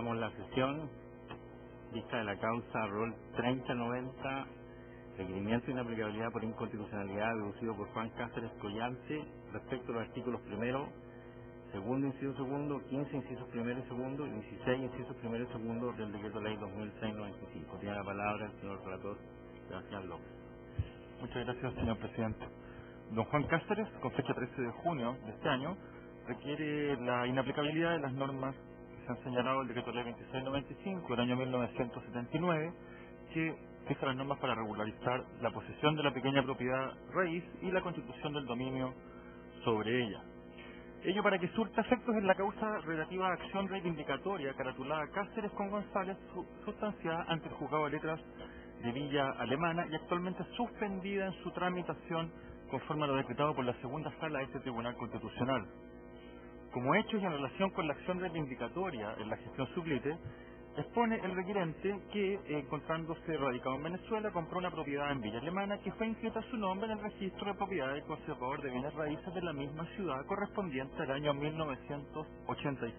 Reanudamos la sesión. Vista de la causa ROL 3090, requerimiento de inaplicabilidad por inconstitucionalidad deducido por Juan Cáceres Collante respecto a los artículos primero, segundo, inciso segundo, 15, incisos primero y segundo, y 16, incisos primero y segundo del decreto ley 2006-95. Tiene la palabra el señor relator Sebastián López. Muchas gracias, señor presidente. Don Juan Cáceres, con fecha 13 de junio de este año, requiere la inaplicabilidad de las normas que se han señalado el decreto ley 2695 del año 1979, que fija las normas para regularizar la posesión de la pequeña propiedad raíz y la constitución del dominio sobre ella. Ello para que surta efectos en la causa relativa a acción reivindicatoria caratulada Cáceres con González, sustanciada ante el Juzgado de Letras de Villa Alemana y actualmente suspendida en su tramitación conforme a lo decretado por la segunda sala de este Tribunal Constitucional. Como hechos y en relación con la acción reivindicatoria en la gestión sublite, expone el requirente que, encontrándose radicado en Venezuela, compró una propiedad en Villa Alemana que fue inscrita a su nombre en el registro de propiedad del conservador de bienes raíces de la misma ciudad correspondiente al año 1985.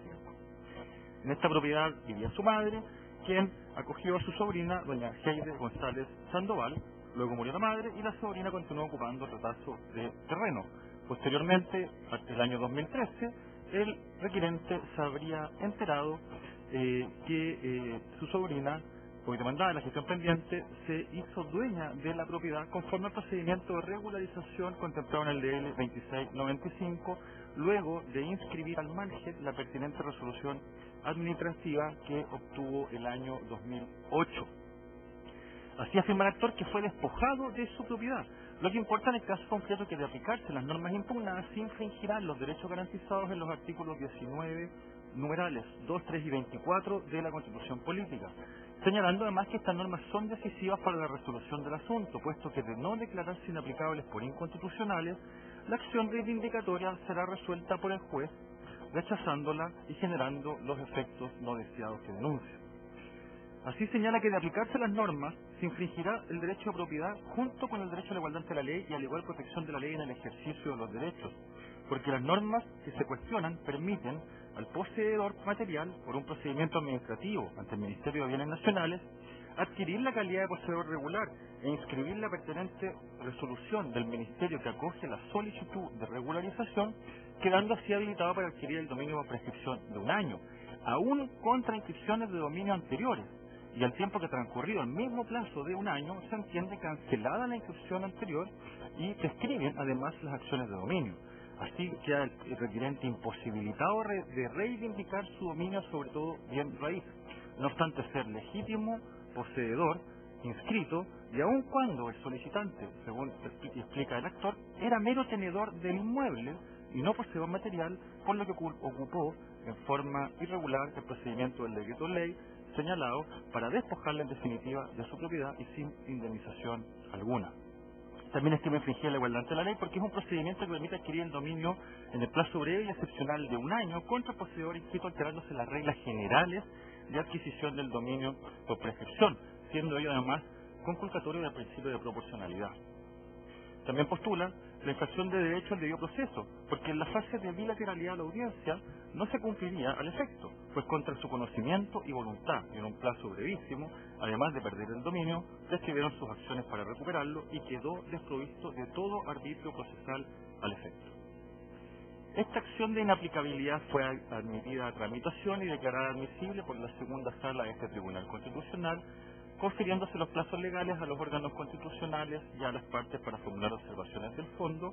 En esta propiedad vivía su madre, quien acogió a su sobrina, doña Heide González Sandoval. Luego murió la madre y la sobrina continuó ocupando el retazo de terreno. Posteriormente, hasta el año 2013, el requirente se habría enterado que su sobrina, hoy demandada en la gestión pendiente, se hizo dueña de la propiedad conforme al procedimiento de regularización contemplado en el DL 2695, luego de inscribir al margen la pertinente resolución administrativa que obtuvo el año 2008. Así afirma el actor que fue despojado de su propiedad. Lo que importa en el caso concreto es que de aplicarse las normas impugnadas se infringirán los derechos garantizados en los artículos 19, numerales 2, 3 y 24 de la Constitución Política, señalando además que estas normas son decisivas para la resolución del asunto, puesto que de no declararse inaplicables por inconstitucionales, la acción reivindicatoria será resuelta por el juez, rechazándola y generando los efectos no deseados que denuncia. Así señala que de aplicarse las normas se infringirá el derecho a propiedad junto con el derecho a la igualdad ante la ley y a la igual protección de la ley en el ejercicio de los derechos, porque las normas que se cuestionan permiten al poseedor material, por un procedimiento administrativo ante el Ministerio de Bienes Nacionales, adquirir la calidad de poseedor regular e inscribir la pertinente resolución del Ministerio que acoge la solicitud de regularización, quedando así habilitado para adquirir el dominio por prescripción de 1 año, aún contra inscripciones de dominio anteriores, y al tiempo que transcurrido el mismo plazo de 1 año se entiende cancelada la inscripción anterior y prescriben además las acciones de dominio. Así queda el requirente imposibilitado de reivindicar su dominio sobre todo bien raíz, no obstante ser legítimo poseedor inscrito, y aun cuando el solicitante, según explica el actor, era mero tenedor del inmueble y no poseedor material, por lo que ocupó en forma irregular el procedimiento del decreto ley señalado para despojarla en definitiva de su propiedad y sin indemnización alguna. También estima infringir la igualdad ante la ley porque es un procedimiento que permite adquirir el dominio en el plazo breve y excepcional de 1 año contra el poseedor inscrito, alterándose las reglas generales de adquisición del dominio por prescripción, siendo ello además conculcatorio del principio de proporcionalidad. También postula la infracción de derecho al debido proceso, porque en la fase de bilateralidad de la audiencia no se cumpliría al efecto, pues contra su conocimiento y voluntad, en un plazo brevísimo, además de perder el dominio, prescribieron sus acciones para recuperarlo y quedó desprovisto de todo arbitrio procesal al efecto. Esta acción de inaplicabilidad fue admitida a tramitación y declarada admisible por la segunda sala de este Tribunal Constitucional, confiriéndose los plazos legales a los órganos constitucionales y a las partes para formular observaciones del fondo,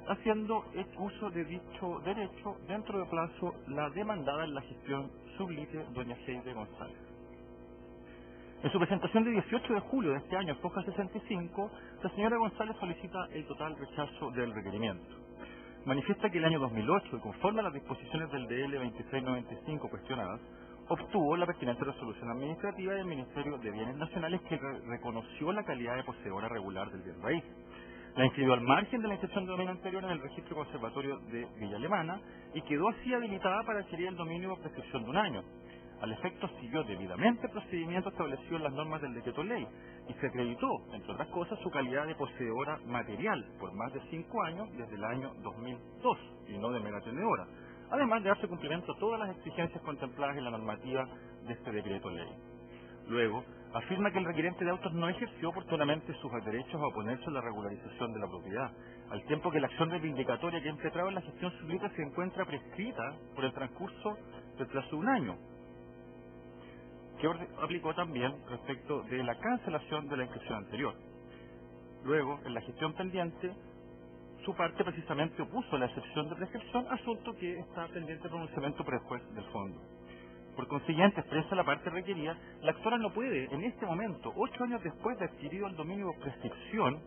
haciendo uso de dicho derecho dentro de plazo la demandada en la gestión sublite doña Heide González. En su presentación de 18 de julio de este año, foja 65, la señora González solicita el total rechazo del requerimiento. Manifiesta que el año 2008, y conforme a las disposiciones del DL 2695 cuestionadas, obtuvo la pertinente resolución administrativa del Ministerio de Bienes Nacionales que reconoció la calidad de poseedora regular del bien raíz. La inscribió al margen de la inscripción de dominio anterior en el registro conservatorio de Villa Alemana y quedó así habilitada para adquirir el dominio por prescripción de 1 año. Al efecto siguió debidamente el procedimiento establecido en las normas del decreto ley y se acreditó, entre otras cosas, su calidad de poseedora material por más de 5 años desde el año 2002 y no de mera tenedora, además de darse cumplimiento a todas las exigencias contempladas en la normativa de este decreto ley. Luego, afirma que el requerente de autos no ejerció oportunamente sus derechos a oponerse a la regularización de la propiedad, al tiempo que la acción reivindicatoria que ha impetrado en la gestión suscrita se encuentra prescrita por el transcurso del plazo de un año, que aplicó también respecto de la cancelación de la inscripción anterior. Luego, en la gestión pendiente, su parte precisamente opuso la excepción de prescripción, asunto que está pendiente de pronunciamiento por el juez del fondo. Por consiguiente, expresa la parte requerida, la actora no puede, en este momento, 8 años después de adquirido el dominio de prescripción,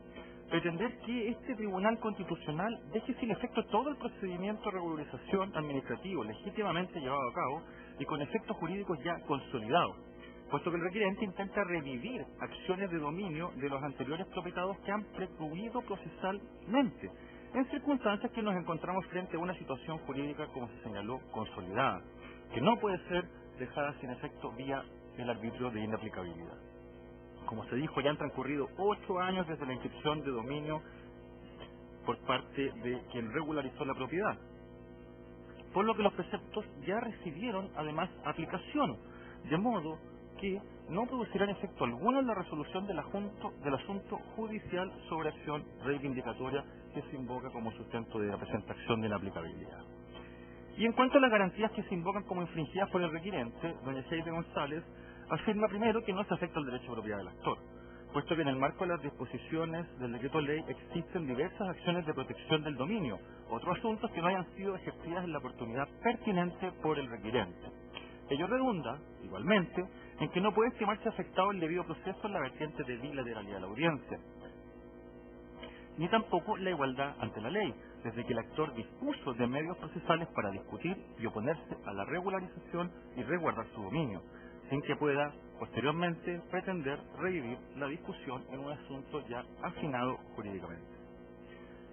pretender que este Tribunal Constitucional deje sin efecto todo el procedimiento de regularización administrativo legítimamente llevado a cabo y con efectos jurídicos ya consolidados, puesto que el requerente intenta revivir acciones de dominio de los anteriores propietarios que han precluido procesalmente, en circunstancias que nos encontramos frente a una situación jurídica, como se señaló, consolidada, que no puede ser dejada sin efecto vía el arbitrio de inaplicabilidad. Como se dijo, ya han transcurrido 8 años desde la inscripción de dominio por parte de quien regularizó la propiedad, por lo que los preceptos ya recibieron además aplicación, de modo que no producirán efecto alguno en la resolución del asunto judicial sobre acción reivindicatoria que se invoca como sustento de la presente acción de inaplicabilidad. Y en cuanto a las garantías que se invocan como infringidas por el requirente, doña Sheila González afirma primero que no se afecta el derecho de propiedad del actor, puesto que en el marco de las disposiciones del decreto ley existen diversas acciones de protección del dominio, otros asuntos que no hayan sido ejercidas en la oportunidad pertinente por el requirente. Ello redunda, igualmente, en que no puede estimarse afectado el debido proceso en la vertiente de bilateralidad de la audiencia, ni tampoco la igualdad ante la ley, desde que el actor dispuso de medios procesales para discutir y oponerse a la regularización y resguardar su dominio, sin que pueda, posteriormente, pretender revivir la discusión en un asunto ya afinado jurídicamente.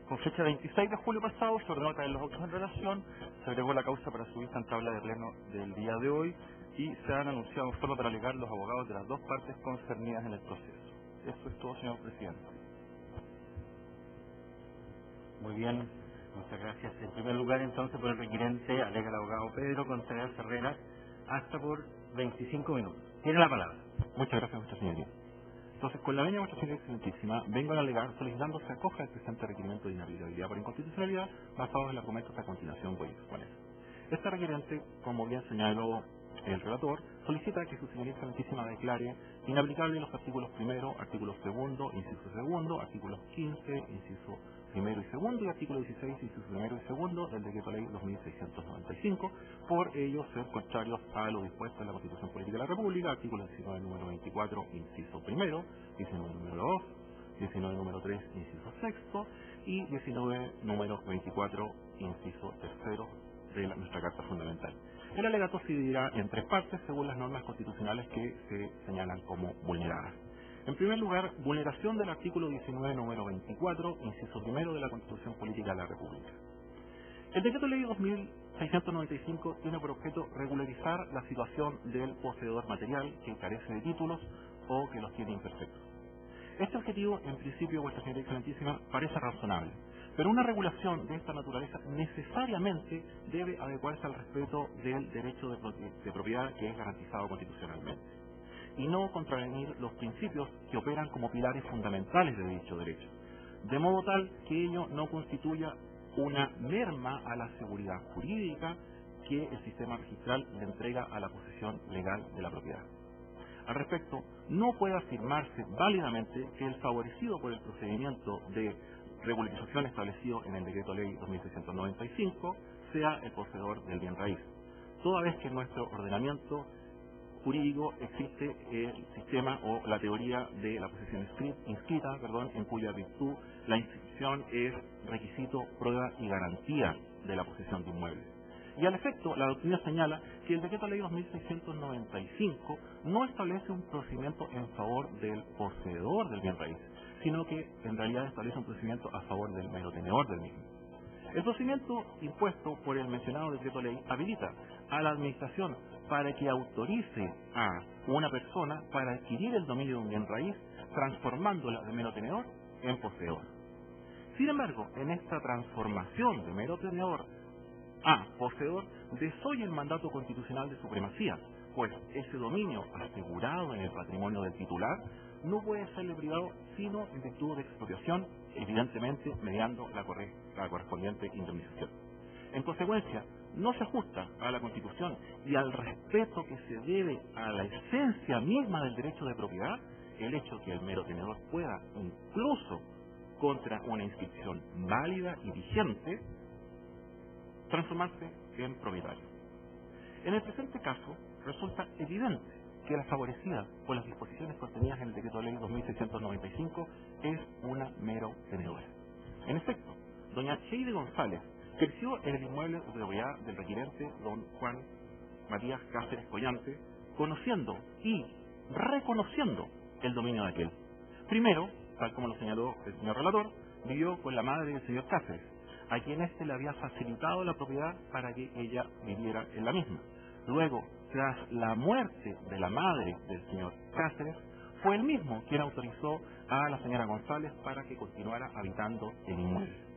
Con fecha 26 de julio pasado se ordenó traer los autos en relación, se agregó la causa para su vista en tabla de pleno del día de hoy y se han anunciado en forma para alegar los abogados de las dos partes concernidas en el proceso. Eso es todo, señor presidente. Muy bien, muchas gracias. En primer lugar, entonces, por el requirente, alega el abogado Pedro Contreras Herrera, hasta por 25 minutos. Tiene la palabra. Muchas gracias, vuestra señoría. Entonces, con la venia de vuestra señoría excelentísima, vengo a alegar solicitando se acoja el presente requerimiento de inhabilidad por inconstitucionalidad basados en el argumento que a continuación voy a exponer. Este requerente, como bien señaló el relator, solicita que su señoría excelentísima declare inaplicable los artículos primero, artículo segundo, inciso segundo, artículos 15, inciso primero y segundo, y artículo 16, inciso primero y segundo del decreto ley 2695, por ello ser contrarios a lo dispuesto en la Constitución Política de la República, artículo 19 número 24, inciso primero, 19 número 2, 19 número 3, inciso sexto, y 19 número 24, inciso tercero de nuestra Carta Fundamental. El alegato se dividirá en 3 partes según las normas constitucionales que se señalan como vulneradas. En primer lugar, vulneración del artículo 19, número 24, inciso primero de la Constitución Política de la República. El decreto ley 2695 tiene por objeto regularizar la situación del poseedor material que carece de títulos o que los tiene imperfectos. Este objetivo, en principio, vuestra señoría excelentísima, parece razonable, pero una regulación de esta naturaleza necesariamente debe adecuarse al respeto del derecho de propiedad que es garantizado constitucionalmente, y no contravenir los principios que operan como pilares fundamentales de dicho derecho, de modo tal que ello no constituya una merma a la seguridad jurídica que el sistema registral le entrega a la posesión legal de la propiedad. Al respecto, no puede afirmarse válidamente que el favorecido por el procedimiento de regularización establecido en el decreto ley 2695 sea el poseedor del bien raíz, toda vez que en nuestro ordenamiento jurídico existe el sistema o la teoría de la posesión inscrita, en cuya virtud la inscripción es requisito, prueba y garantía de la posesión de inmuebles. Y al efecto, la doctrina señala que el decreto ley 2695 no establece un procedimiento en favor del poseedor del bien raíz, sino que en realidad establece un procedimiento a favor del mero tenedor del mismo. El procedimiento impuesto por el mencionado decreto ley habilita a la administración para que autorice a una persona para adquirir el dominio de un bien raíz, transformándola de mero tenedor en poseedor. Sin embargo, en esta transformación de mero tenedor a poseedor, desoye el mandato constitucional de supremacía, pues ese dominio asegurado en el patrimonio del titular no puede serle privado sino en virtud de expropiación, evidentemente mediando la correspondiente indemnización. En consecuencia, no se ajusta a la Constitución y al respeto que se debe a la esencia misma del derecho de propiedad el hecho que el mero tenedor pueda, incluso contra una inscripción válida y vigente, transformarse en propietario. En el presente caso, resulta evidente que la favorecida por las disposiciones contenidas en el Decreto de Ley 2695 es una mero tenedora. En efecto, doña Cheide González creció en el inmueble de propiedad del requirente don Juan Matías Cáceres Collante, conociendo y reconociendo el dominio de aquel. Primero, tal como lo señaló el señor relator, vivió con la madre del señor Cáceres, a quien éste le había facilitado la propiedad para que ella viviera en la misma. Luego, tras la muerte de la madre del señor Cáceres, fue él mismo quien autorizó a la señora González para que continuara habitando el inmueble.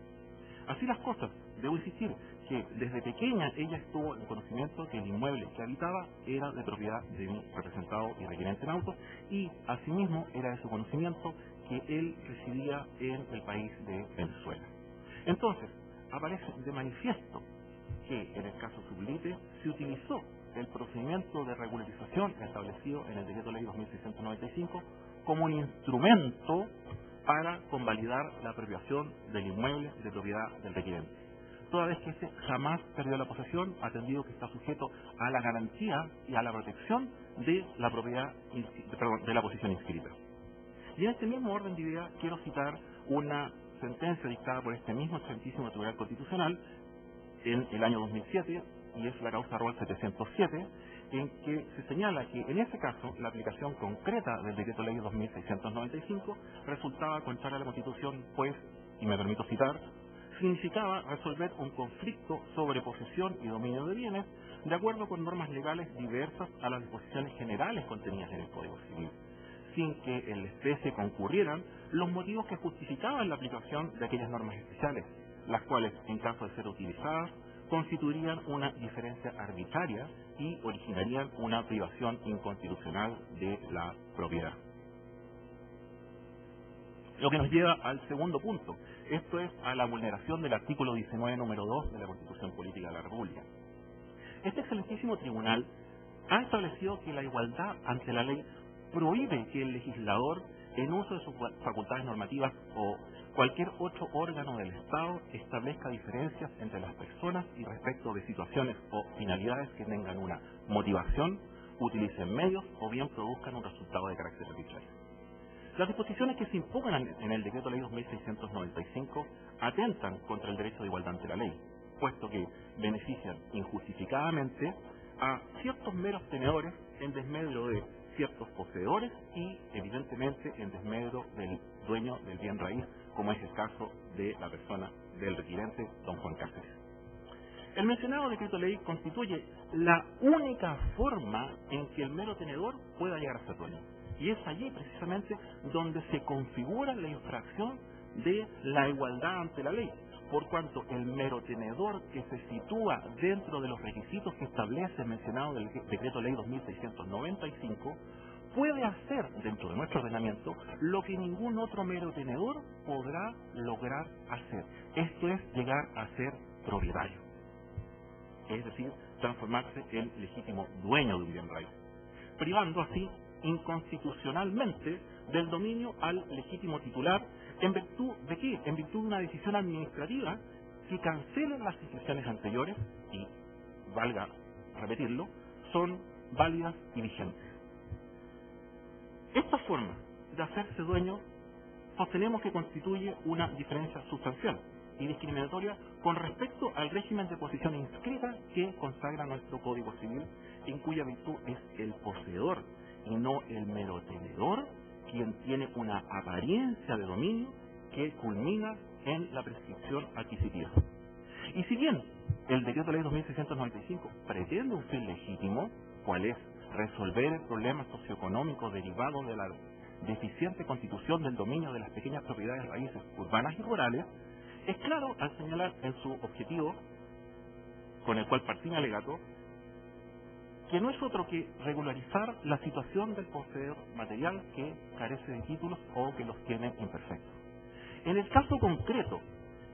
Así las cosas, debo insistir que desde pequeña ella estuvo en conocimiento que el inmueble que habitaba era de propiedad de mi representado y requirente en autos, y asimismo era de su conocimiento que él residía en el país de Venezuela. Entonces, aparece de manifiesto que en el caso Sublite se utilizó el procedimiento de regularización establecido en el Decreto Ley 2695 como un instrumento para convalidar la apropiación del inmueble de propiedad del requirente, toda vez que éste jamás perdió la posesión, atendido que está sujeto a la garantía y a la protección de la propiedad, de la posesión inscrita. Y en este mismo orden de idea quiero citar una sentencia dictada por este mismo excelentísimo Tribunal Constitucional en el año 2007, y es la causa ROL 707, en que se señala que en ese caso la aplicación concreta del Decreto Ley 2695 resultaba contraria a la Constitución, pues, y me permito citar, significaba resolver un conflicto sobre posesión y dominio de bienes de acuerdo con normas legales diversas a las disposiciones generales contenidas en el Código Civil, sin que en la especie concurrieran los motivos que justificaban la aplicación de aquellas normas especiales, las cuales, en caso de ser utilizadas, constituirían una diferencia arbitraria y originarían una privación inconstitucional de la propiedad. Lo que nos lleva al segundo punto, esto es a la vulneración del artículo 19, número 2 de la Constitución Política de la República. Este excelentísimo tribunal ha establecido que la igualdad ante la ley prohíbe que el legislador, en uso de sus facultades normativas o cualquier otro órgano del Estado, establezca diferencias entre las personas y respecto de situaciones o finalidades que tengan una motivación, utilicen medios o bien produzcan un resultado de carácter arbitrario. Las disposiciones que se impongan en el Decreto Ley 2695 atentan contra el derecho de igualdad ante la ley, puesto que benefician injustificadamente a ciertos meros tenedores en desmedro de ciertos poseedores y, evidentemente, en desmedro del dueño del bien raíz, como es el caso de la persona del requirente, don Juan Cáceres. El mencionado decreto ley constituye la única forma en que el mero tenedor pueda llegar a ser dueño. Y es allí precisamente donde se configura la infracción de la igualdad ante la ley, por cuanto el mero tenedor que se sitúa dentro de los requisitos que establece el mencionado del decreto ley 2695 puede hacer dentro de nuestro ordenamiento lo que ningún otro mero tenedor podrá lograr hacer. Esto es llegar a ser propietario, es decir, transformarse en legítimo dueño de un bien raíz, privando así inconstitucionalmente del dominio al legítimo titular, ¿en virtud de qué? En virtud de una decisión administrativa que cancele las decisiones anteriores y, valga repetirlo, son válidas y vigentes. Esta forma de hacerse dueño sostenemos que constituye una diferencia sustancial y discriminatoria con respecto al régimen de posesión inscrita que consagra nuestro Código Civil, en cuya virtud es el poseedor y no el mero tenedor quien tiene una apariencia de dominio que culmina en la prescripción adquisitiva. Y si bien el decreto ley 2695 pretende un fin legítimo, cual es resolver el problema socioeconómico derivado de la deficiente constitución del dominio de las pequeñas propiedades raíces urbanas y rurales, es claro al señalar en su objetivo, con el cual partí mi alegato, que no es otro que regularizar la situación del poseedor material que carece de títulos o que los tiene imperfectos. En el caso concreto,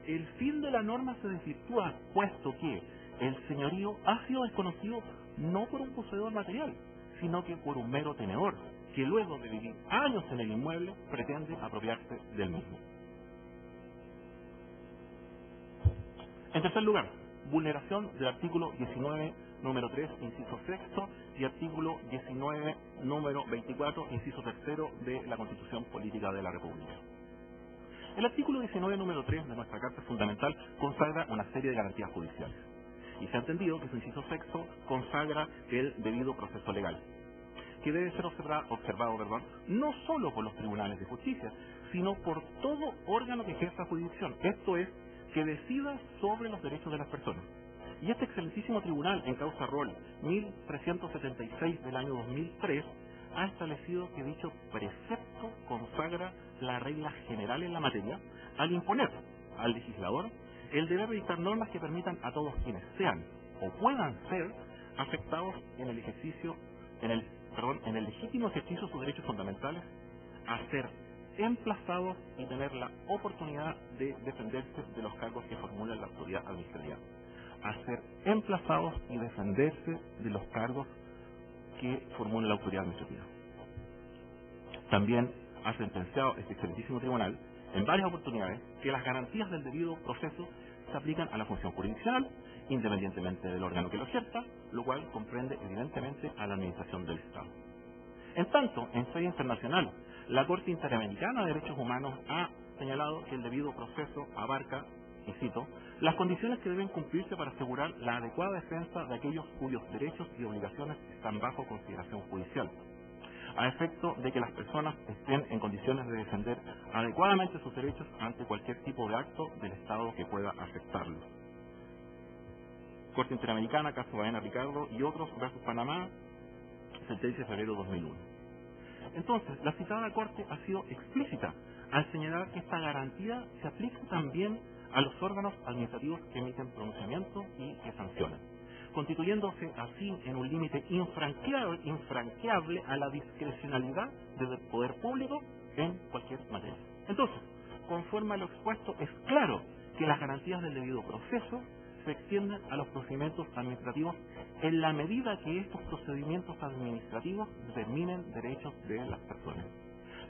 el fin de la norma se desvirtúa puesto que el señorío ha sido desconocido no por un poseedor material, sino que por un mero tenedor, que luego de vivir años en el inmueble pretende apropiarse del mismo. En tercer lugar, vulneración del artículo 19, número 3, inciso sexto, y artículo 19, número 24, inciso tercero de la Constitución Política de la República. El artículo 19, número 3 de nuestra Carta Fundamental consagra una serie de garantías judiciales. Y se ha entendido que su inciso sexto consagra el debido proceso legal, que debe ser observado, no solo por los tribunales de justicia, sino por todo órgano que ejerza jurisdicción, esto es, que decida sobre los derechos de las personas. Y este excelentísimo tribunal, en causa Rol 1376 del año 2003, ha establecido que dicho precepto consagra la regla general en la materia al imponer al legislador el deber de dictar normas que permitan a todos quienes sean o puedan ser afectados en el legítimo ejercicio de sus derechos fundamentales a ser emplazados y tener la oportunidad de defenderse de los cargos que formula la autoridad administrativa. A ser emplazados y defenderse de los cargos que formula la autoridad administrativa. También ha sentenciado este excelentísimo tribunal en varias oportunidades que las garantías del debido proceso se aplican a la función jurisdiccional, independientemente del órgano que lo ejerza, lo cual comprende evidentemente a la administración del Estado. En tanto, en sede internacional, la Corte Interamericana de Derechos Humanos ha señalado que el debido proceso abarca, y cito, las condiciones que deben cumplirse para asegurar la adecuada defensa de aquellos cuyos derechos y obligaciones están bajo consideración judicial, a efecto de que las personas estén en condiciones de defender adecuadamente sus derechos ante cualquier tipo de acto del Estado que pueda afectarlos. Corte Interamericana, caso Baena Ricardo y otros versus Panamá, sentencia de febrero 2001. Entonces, la citada Corte ha sido explícita al señalar que esta garantía se aplica también a los órganos administrativos que emiten pronunciamientos y que sancionan, constituyéndose así en un límite infranqueable a la discrecionalidad del poder público en cualquier materia. Entonces, conforme a lo expuesto, es claro que las garantías del debido proceso se extienden a los procedimientos administrativos en la medida que estos procedimientos administrativos determinen derechos de las personas.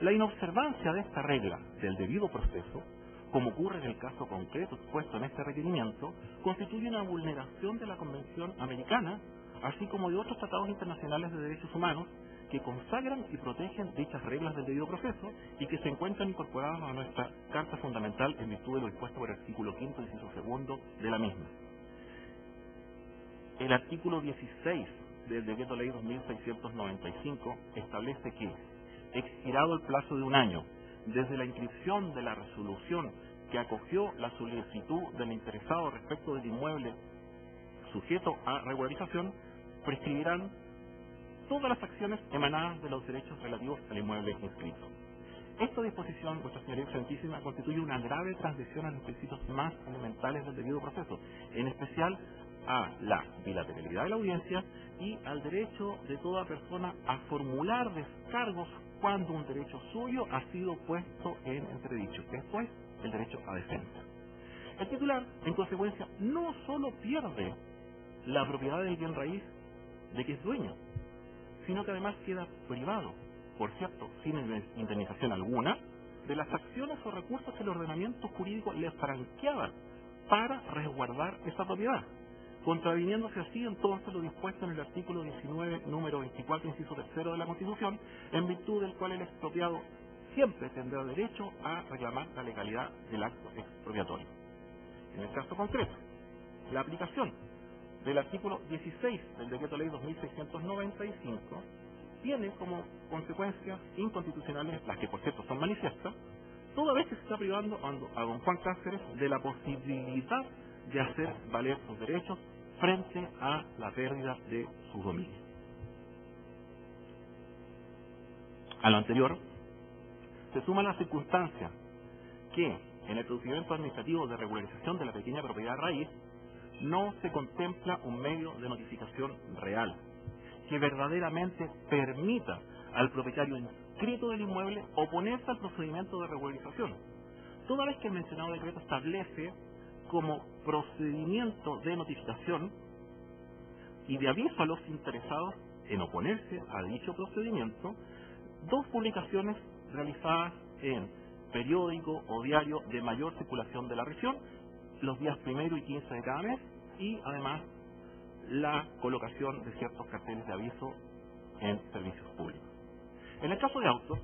La inobservancia de esta regla del debido proceso, como ocurre en el caso concreto expuesto en este requerimiento, constituye una vulneración de la Convención Americana, así como de otros tratados internacionales de derechos humanos que consagran y protegen dichas reglas del debido proceso y que se encuentran incorporadas a nuestra Carta Fundamental en virtud de lo dispuesto por el artículo 5, inciso segundo de la misma. El artículo 16 del Decreto Ley 2695 establece que, expirado el plazo de un año desde la inscripción de la resolución que acogió la solicitud del interesado respecto del inmueble sujeto a regularización, prescribirán todas las acciones emanadas de los derechos relativos al inmueble inscrito. Esta disposición, Vuestra Señoría Excelentísima, constituye una grave transgresión a los principios más elementales del debido proceso, en especial a la bilateralidad de la audiencia y al derecho de toda persona a formular descargos cuando un derecho suyo ha sido puesto en entredicho, esto es, el derecho a defensa. El titular, en consecuencia, no solo pierde la propiedad del bien raíz de que es dueño, sino que además queda privado, por cierto, sin indemnización alguna, de las acciones o recursos que el ordenamiento jurídico le franqueaba para resguardar esa propiedad, contraviniéndose así entonces lo dispuesto en el artículo 19, número 24, inciso tercero de la Constitución, en virtud del cual el expropiado siempre tendrá derecho a reclamar la legalidad del acto expropiatorio. En el caso concreto, la aplicación del artículo 16 del Decreto Ley 2695 tiene como consecuencias inconstitucionales, las que por cierto son manifiestas, toda vez que se está privando a don Juan Cáceres de la posibilidad de hacer valer sus derechos frente a la pérdida de su dominio. A lo anterior, se suma la circunstancia que en el procedimiento administrativo de regularización de la pequeña propiedad raíz no se contempla un medio de notificación real que verdaderamente permita al propietario inscrito del inmueble oponerse al procedimiento de regularización. Toda vez que el mencionado decreto establece como procedimiento de notificación y de aviso a los interesados en oponerse a dicho procedimiento, 2 publicaciones realizadas en periódico o diario de mayor circulación de la región, los días 1 y 15 de cada mes, y además la colocación de ciertos carteles de aviso en servicios públicos. En el caso de autos,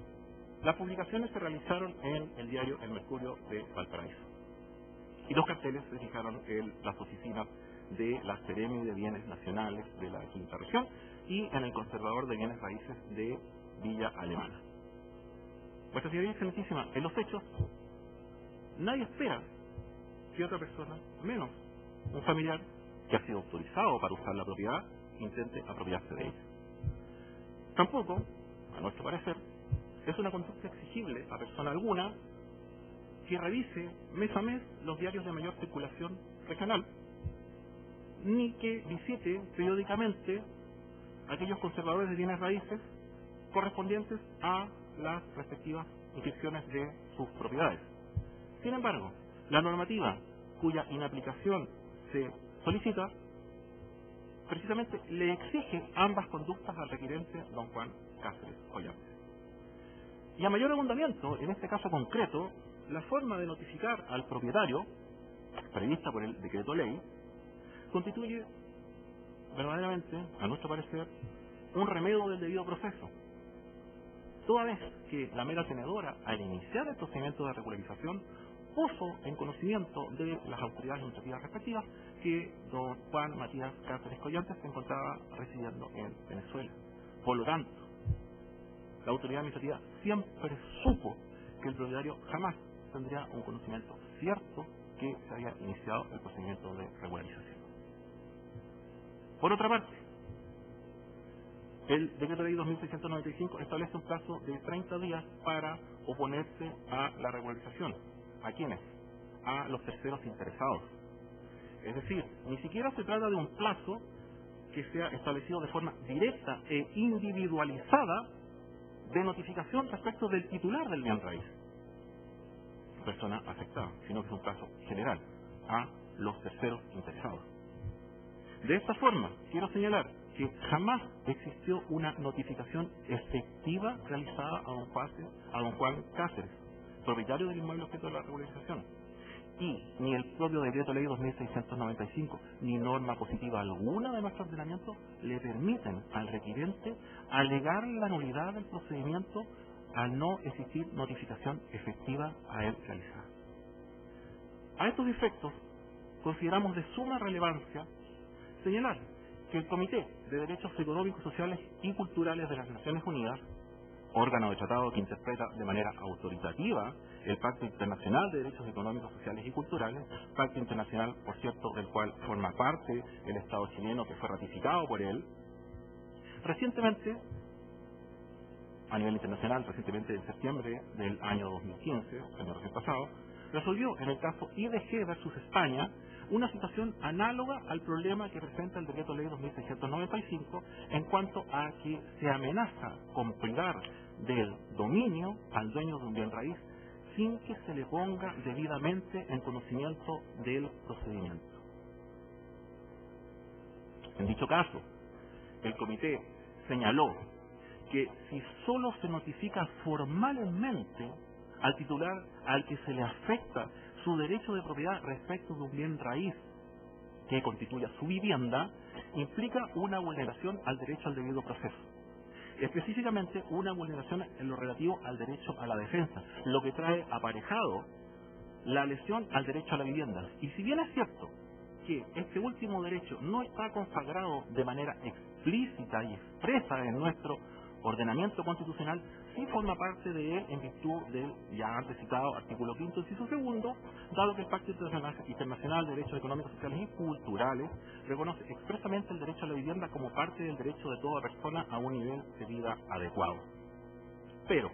las publicaciones se realizaron en el diario El Mercurio de Valparaíso y los carteles se fijaron en las oficinas de la Seremi de Bienes Nacionales de la Quinta Región y en el Conservador de Bienes Raíces de Villa Alemana. Vuestra Señoría Excelentísima, en los hechos, nadie espera que otra persona, menos un familiar que ha sido autorizado para usar la propiedad, intente apropiarse de ella. Tampoco, a nuestro parecer, es una conducta exigible a persona alguna que revise mes a mes los diarios de mayor circulación regional, ni que visite periódicamente aquellos conservadores de bienes raíces correspondientes a las respectivas inscripciones de sus propiedades. Sin embargo, la normativa cuya inaplicación se solicita precisamente le exige ambas conductas al requirente don Juan Cáceres Ollanta. Y a mayor abundamiento, en este caso concreto, la forma de notificar al propietario, prevista por el decreto ley, constituye verdaderamente, a nuestro parecer, un remedio del debido proceso. Toda vez que la mera tenedora, al iniciar el procedimiento de regularización, puso en conocimiento de las autoridades administrativas respectivas que don Juan Matías Cáceres Collante se encontraba residiendo en Venezuela. Por lo tanto, la autoridad administrativa siempre supo que el propietario jamás tendría un conocimiento cierto que se había iniciado el procedimiento de regularización. Por otra parte, el decreto ley 2695 establece un plazo de 30 días para oponerse a la regularización. ¿A quiénes? A los terceros interesados. Es decir, ni siquiera se trata de un plazo que sea establecido de forma directa e individualizada de notificación respecto del titular del bien raíz, persona afectada, sino que es un plazo general a los terceros interesados. De esta forma, quiero señalar que jamás existió una notificación efectiva realizada a don Juan Cáceres, propietario del inmueble objeto de la regularización, y ni el propio decreto ley 2695 ni norma positiva alguna de nuestro ordenamiento le permiten al requirente alegar la nulidad del procedimiento al no existir notificación efectiva a él realizada. A estos efectos consideramos de suma relevancia señalar que el Comité de Derechos Económicos, Sociales y Culturales de las Naciones Unidas, órgano de tratado que interpreta de manera autoritativa el Pacto Internacional de Derechos Económicos, Sociales y Culturales, pacto internacional, por cierto, del cual forma parte el Estado chileno, que fue ratificado por él, recientemente, a nivel internacional, recientemente en septiembre del año 2015, año recién pasado, resolvió en el caso IDG versus España una situación análoga al problema que presenta el decreto ley 2695 en cuanto a que se amenaza con privar del dominio al dueño de un bien raíz sin que se le ponga debidamente en conocimiento del procedimiento. En dicho caso, el comité señaló que si solo se notifica formalmente al titular al que se le afecta su derecho de propiedad respecto de un bien raíz que constituya su vivienda, implica una vulneración al derecho al debido proceso. Específicamente, una vulneración en lo relativo al derecho a la defensa, lo que trae aparejado la lesión al derecho a la vivienda. Y si bien es cierto que este último derecho no está consagrado de manera explícita y expresa en nuestro ordenamiento constitucional, sí forma parte de él en virtud del ya antes citado artículo 5, inciso segundo, dado que el Pacto Internacional de Derechos Económicos, Sociales y Culturales reconoce expresamente el derecho a la vivienda como parte del derecho de toda persona a un nivel de vida adecuado. Pero,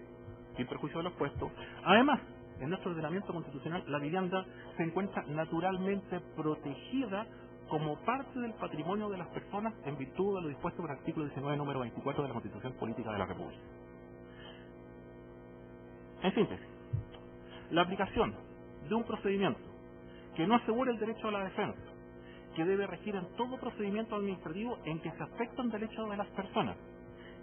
sin perjuicio de lo expuesto, además, en nuestro ordenamiento constitucional, la vivienda se encuentra naturalmente protegida como parte del patrimonio de las personas en virtud de lo dispuesto por el artículo 19, número 24 de la Constitución Política de la República. En síntesis, la aplicación de un procedimiento que no asegura el derecho a la defensa, que debe regir en todo procedimiento administrativo en que se afectan derechos de las personas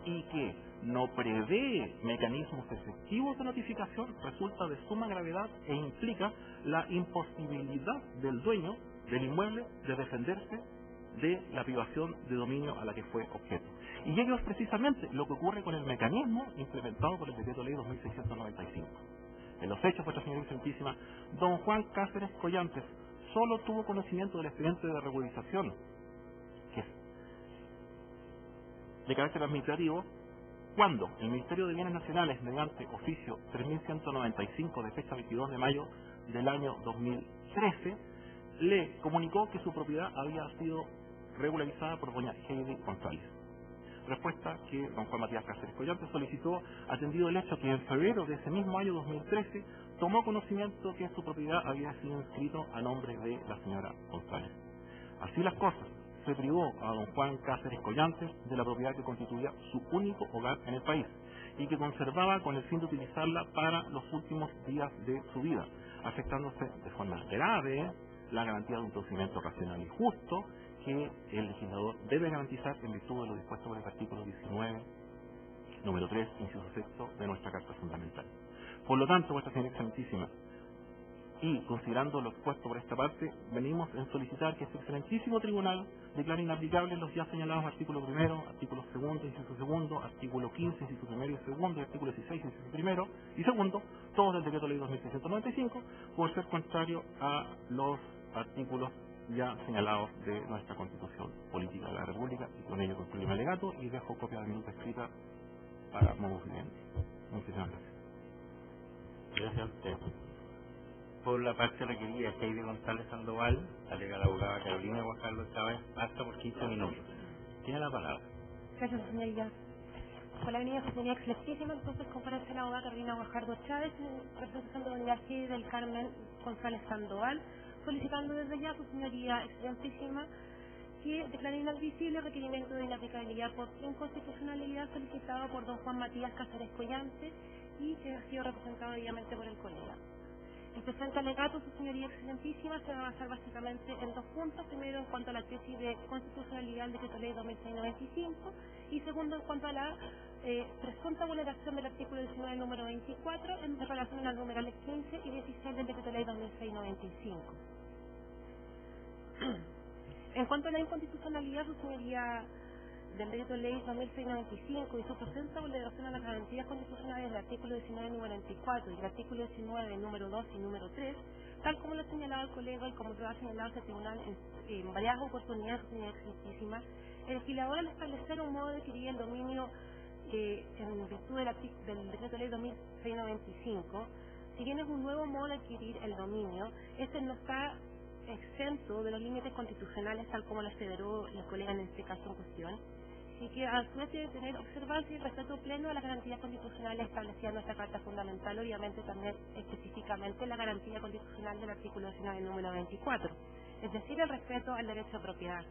y que no prevé mecanismos efectivos de notificación, resulta de suma gravedad e implica la imposibilidad del dueño del inmueble de defenderse de la privación de dominio a la que fue objeto. Y ello es precisamente lo que ocurre con el mecanismo implementado por el Decreto Ley 2695. En los hechos, vuestra señora excelentísima, don Juan Cáceres Collantes solo tuvo conocimiento del expediente de regularización, que es de carácter administrativo, cuando el Ministerio de Bienes Nacionales, mediante oficio 3195 de fecha 22 de mayo del año 2013, le comunicó que su propiedad había sido regularizada por doña Heidi González. Respuesta que don Juan Matías Cáceres Collantes solicitó, atendido el hecho que en febrero de ese mismo año 2013 tomó conocimiento que su propiedad había sido inscrito a nombre de la señora González. Así las cosas, se privó a don Juan Cáceres Collantes de la propiedad que constituía su único hogar en el país y que conservaba con el fin de utilizarla para los últimos días de su vida, afectándose de forma grave la garantía de un procedimiento racional y justo que el legislador debe garantizar en virtud de lo dispuesto por el artículo 19, número 3, inciso 6 de nuestra Carta Fundamental. Por lo tanto, vuestra señora excelentísima, y considerando lo expuesto por esta parte, venimos en solicitar que este excelentísimo tribunal declare inaplicables los ya señalados artículo primero, artículo segundo, inciso segundo, artículo 15, inciso primero y segundo, y artículo 16, inciso primero y segundo, todos del Decreto Ley 2695, por ser contrario a los artículos ya señalados de nuestra Constitución Política de la República, y con ello concluye mi alegato y dejo copia de mi nota escrita para modo siguiente. Muchísimas gracias. Gracias a usted. Por la parte requerida, Heidi González Sandoval, alega la abogada Carolina Guajardo Chávez, hasta por 15 minutos. Tiene la palabra. Gracias, señoría. Por la avenida Señoría Excelentísima, entonces comparece la abogada Carolina Guajardo Chávez, representando a doña Heidi del Carmen González Sandoval, solicitando desde ya a su señoría excelentísima que declare inadmisible el requerimiento de inaplicabilidad por inconstitucionalidad solicitado por don Juan Matías Cáceres Collantes y que ha sido representado debidamente por el colega. El presente alegato, su señoría excelentísima, se va a basar básicamente en dos puntos. Primero, en cuanto a la tesis de constitucionalidad del Decreto Ley 2695 y segundo, en cuanto a la presunta vulneración del artículo 19, número 24, en relación a los numerales 15 y 16 del Decreto Ley 2695. En cuanto a la inconstitucionalidad, su señoría, del Decreto Ley 2695 y su presunta vulneración a las garantías constitucionales del artículo 19, número 24 y el artículo 19, número 2 y número 3, tal como lo ha señalado el colega y como lo ha señalado este tribunal en varias oportunidades, su señoría excelentísima, el legislador, al establecer un modo de adquirir el dominio en virtud del Decreto Ley 2695, si bien es un nuevo modo de adquirir el dominio, este no está exento de los límites constitucionales, tal como lo aseveró el colega en este caso en cuestión, y que a su vez debe tener observancia y respeto pleno a las garantías constitucionales establecidas en nuestra Carta Fundamental, obviamente también específicamente la garantía constitucional del artículo 19, número 24, es decir, el respeto al derecho a propiedad.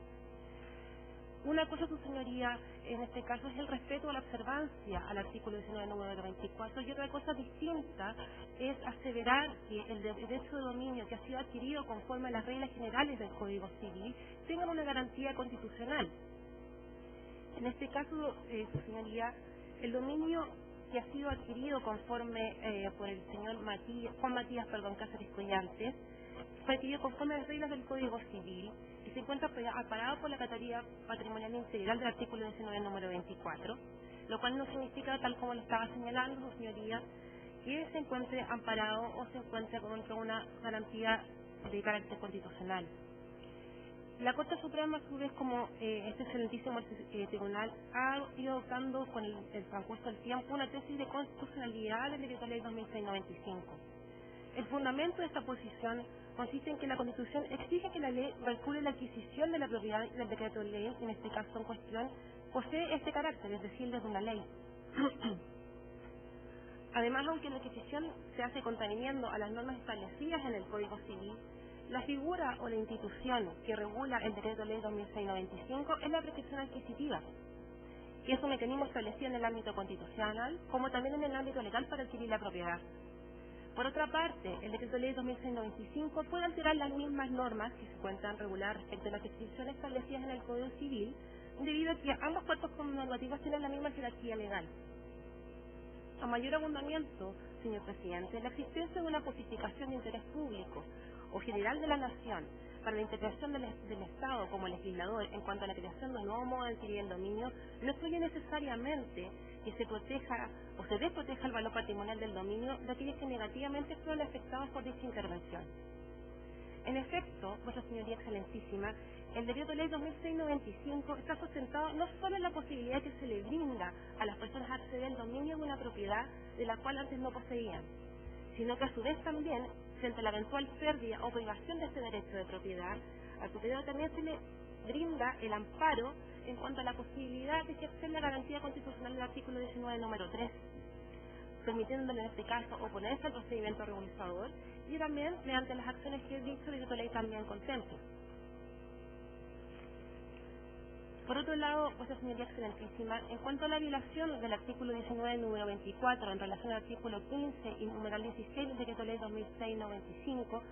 Una cosa, su señoría, en este caso es el respeto a la observancia al artículo 19, número 24, y otra cosa distinta es aseverar que el derecho de dominio que ha sido adquirido conforme a las reglas generales del Código Civil tenga una garantía constitucional. En este caso, su señoría, el dominio que ha sido adquirido conforme por el señor Juan Matías Cáceres Collantes fue adquirido conforme a las reglas del Código Civil y se encuentra amparado por la categoría patrimonial integral del artículo 19, número 24, lo cual no significa, tal como lo estaba señalando su señoría, que se encuentre amparado o se encuentre con una garantía de carácter constitucional. La Corte Suprema, a su vez, como este excelentísimo tribunal, ha ido adoptando con el transcurso del tiempo una tesis de constitucionalidad del Decreto Ley 2695. El fundamento de esta posición consiste en que la Constitución exige que la ley regule la adquisición de la propiedad del decreto de ley, en este caso en cuestión, posee este carácter, es decir, desde una ley. Además, aunque la adquisición se hace contraviniendo a las normas establecidas en el Código Civil, La figura o la institución que regula el Decreto Ley 2695 es la prescripción adquisitiva, que es un mecanismo establecido en el ámbito constitucional, como también en el ámbito legal para adquirir la propiedad. Por otra parte, el Decreto Ley 2695 puede alterar las mismas normas que se encuentran reguladas respecto a las prescripciones establecidas en el Código Civil, debido a que ambos cuerpos normativos tienen la misma jerarquía legal. A mayor abundamiento, señor presidente, la existencia de una justificación de interés público o general de la nación para la intervención del Estado como legislador en cuanto a la creación de un nuevo modo de adquirir el dominio no excluye necesariamente que se proteja o se desproteja el valor patrimonial del dominio de aquellos que negativamente fueron afectados por dicha intervención. En efecto, vuestra señoría excelentísima, el Decreto Ley 2695 está sustentado no solo en la posibilidad que se le brinda a las personas acceder al dominio de una propiedad de la cual antes no poseían, sino que a su vez también, frente a la eventual pérdida o privación de este derecho de propiedad, al propietario también se le brinda el amparo en cuanto a la posibilidad de ejercer la garantía constitucional del artículo 19, número 3, permitiéndole en este caso oponerse al procedimiento regularizador y también mediante las acciones que dicho Decreto Ley también contempla. Por otro lado, vuestra señoría excelentísima, en cuanto a la violación del artículo 19, número 24, en relación al artículo 15 y numeral 16 del Decreto Ley 2695,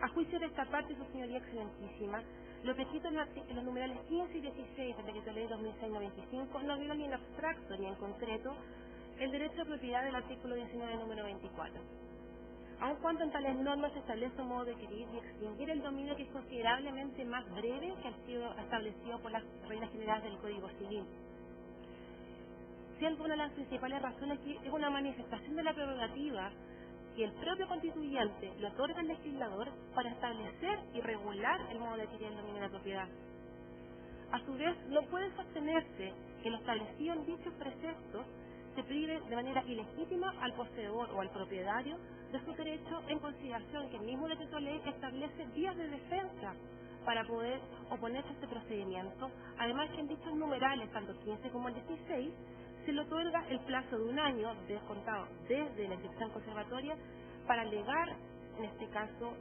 a juicio de esta parte, su señoría excelentísima, lo prescrito en los numerales 15 y 16 del Decreto Ley 2695 no viola ni en abstracto ni en concreto el derecho de propiedad del artículo 19, número 24. Aun cuando en tales normas se establece un modo de adquirir y extinguir el dominio que es considerablemente más breve que ha sido establecido por las reglas generales del Código Civil. Siendo una de las principales razones que es una manifestación de la prerrogativa que el propio constituyente le otorga al legislador para establecer y regular el modo de adquirir el dominio de la propiedad. A su vez, no puede sostenerse que lo establecido en dichos preceptos se prive de manera ilegítima al poseedor o al propietario de su derecho, en consideración que el mismo Decreto Ley establece vías de defensa para poder oponerse a este procedimiento, además que en dichos numerales, tanto 15 como el 16, se le otorga el plazo de un año descontado desde la inscripción conservatoria para alegar, en este caso,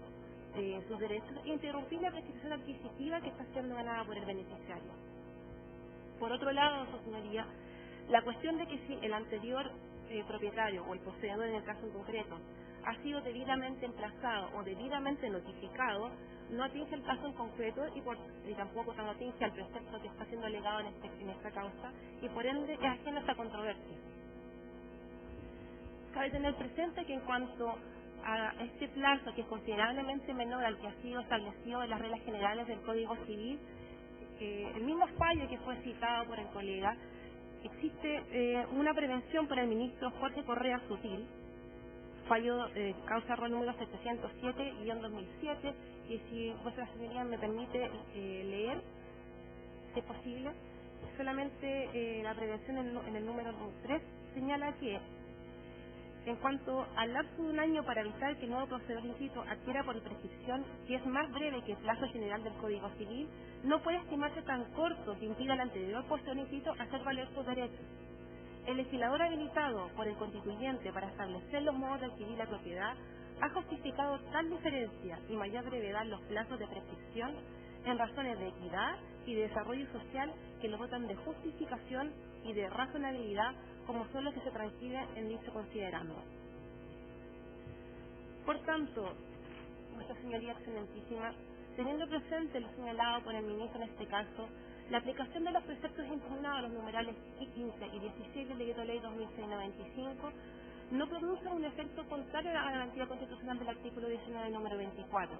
sus derechos e interrumpir la prescripción adquisitiva que está siendo ganada por el beneficiario. Por otro lado, su señoría, la cuestión de que si el anterior propietario o el poseedor en el caso en concreto ha sido debidamente emplazado o debidamente notificado, no atinge el caso en concreto y tampoco atinge al precepto que está siendo alegado en esta causa y por ende es ajeno a esta controversia. Cabe tener presente que en cuanto a este plazo, que es considerablemente menor al que ha sido establecido en las reglas generales del Código Civil, el mismo fallo que fue citado por el colega, existe una prevención por el ministro Jorge Correa Sutil, fallo causa rol número 707-2007, que si vuestra señoría me permite leer, si es posible, solamente la prevención en el número 3 señala que en cuanto al lapso de un año para evitar que el nuevo procededor inscrito adquiera por prescripción, que es más breve que el plazo general del Código Civil, no puede estimarse tan corto que impida al anterior procededor inscrito hacer valer sus derechos. El legislador habilitado por el constituyente para establecer los modos de adquirir la propiedad ha justificado tal diferencia y mayor brevedad en los plazos de prescripción en razones de equidad y de desarrollo social que lo dotan de justificación y de razonabilidad, como son los que se transcriben en dicho considerando. Por tanto, nuestra señoría excelentísima, teniendo presente lo señalado por el ministro en este caso, la aplicación de los preceptos impugnados a los numerales 15 y 16 del Decreto Ley 2695 no produce un efecto contrario a la garantía constitucional del artículo 19, número 24.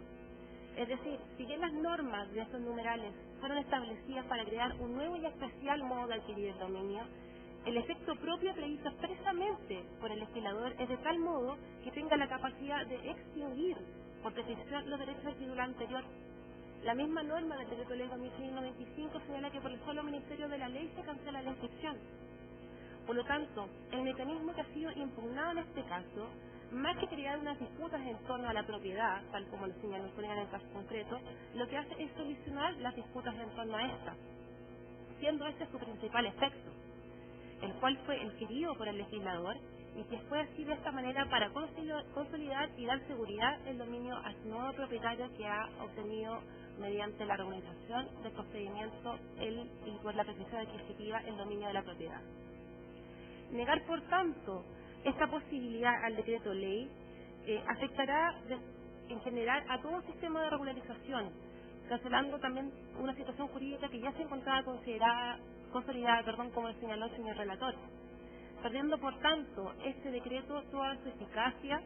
Es decir, si bien las normas de estos numerales fueron establecidas para crear un nuevo y especial modo de adquirir el dominio, el efecto propio previsto expresamente por el legislador es de tal modo que tenga la capacidad de extinguir por prescripción los derechos del titular anterior. La misma norma del Decreto Ley 2695 señala que por el solo ministerio de la ley se cancela la inscripción. Por lo tanto, el mecanismo que ha sido impugnado en este caso, más que crear unas disputas en torno a la propiedad, tal como lo señaló el colega en el caso concreto, lo que hace es solucionar las disputas en torno a esta, siendo este su principal efecto, el cual fue el querido por el legislador y que fue así de esta manera para consolidar y dar seguridad el dominio a su nuevo propietario que ha obtenido mediante la regularización del procedimiento y por la precisión adquisitiva el dominio de la propiedad. Negar, por tanto, esta posibilidad al decreto ley afectará en general a todo sistema de regularización, cancelando también una situación jurídica que ya se encontraba consolidada, como lo señaló el señor relator, perdiendo por tanto este decreto toda su eficacia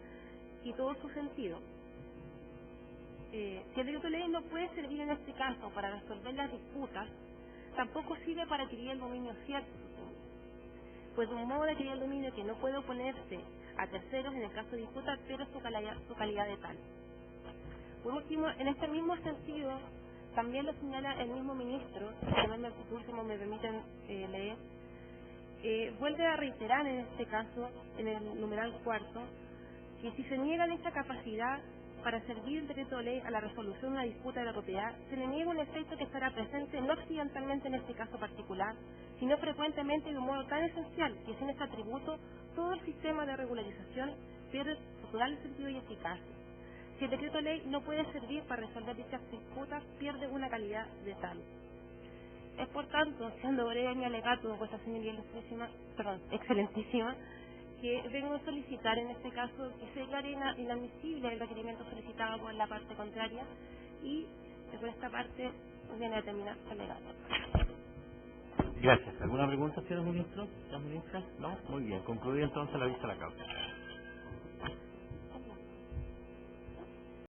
y todo su sentido. Si el decreto ley no puede servir en este caso para resolver las disputas, tampoco sirve para adquirir el dominio cierto, pues de un modo de adquirir el dominio que no puede oponerse a terceros en el caso de disputa, pero su calidad de tal. Por último, en este mismo sentido, también lo señala el mismo ministro, que también por último me permiten leer, vuelve a reiterar en este caso, en el numeral 4, que si se niega esta capacidad para servir el decreto de ley a la resolución de una disputa de la propiedad, se le niega un efecto que estará presente no accidentalmente en este caso particular, sino frecuentemente de un modo tan esencial que sin este atributo todo el sistema de regularización pierde su total sentido y eficacia. Si el decreto de ley no puede servir para resolver dichas disputas, pierde una calidad de tal. Es por tanto, siendo breve mi alegato, vuestra señoría excelentísima, que vengo a solicitar en este caso que se declare inadmisible el requerimiento solicitado por la parte contraria y por esta parte viene a terminar el alegato. Gracias. ¿Alguna pregunta, señor ministro? ¿Señora ministra? No. Muy bien. Concluida entonces la vista a la causa.